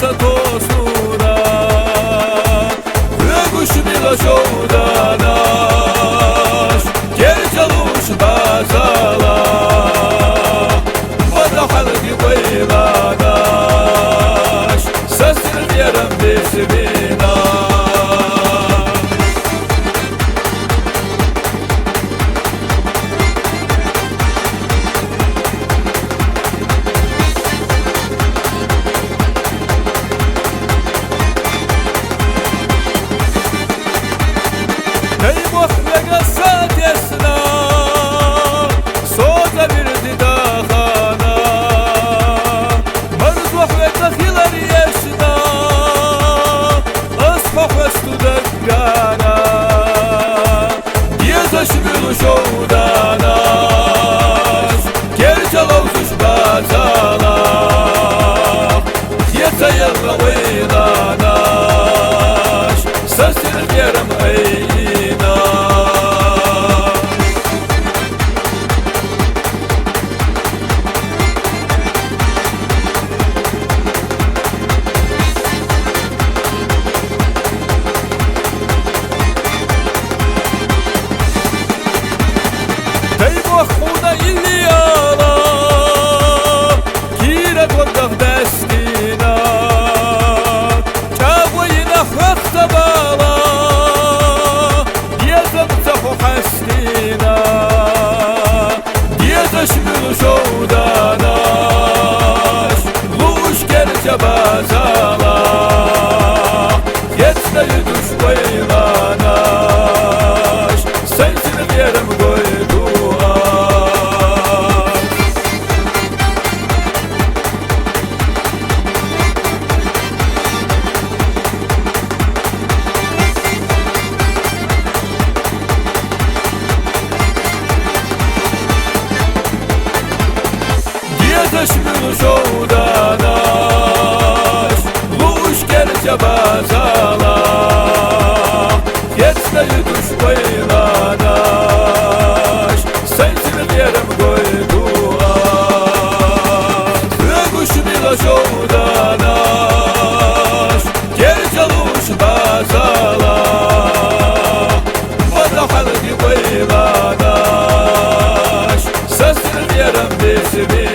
satosura Wyguś milosioda nasz Giercialusz bazala Vada halgi bayla nasz Sasır yerim besibina Ey muhvega sadesna Soza birdi dağana Marz muhvega hilar yeşna Asfaq ve studentgana Yezaş biluşovdanas Gerçalavzuş bazala Yetayalga oylanaş Sasir yerim ey Худа Ильяла Кира гордах дестина Чавуина хахтабала Дезам цаху хастина Дезаш милушоуда наш Луш керча базала Ецнали душ вайла наш Сенсин верам гойду Шоуда наш Луш керча базала Ецнали душ вайла наш Сенсин верам гойдуа Выгуш мила шоуда наш Керча луш базала Вада халги вайла наш Сасир верам бесиби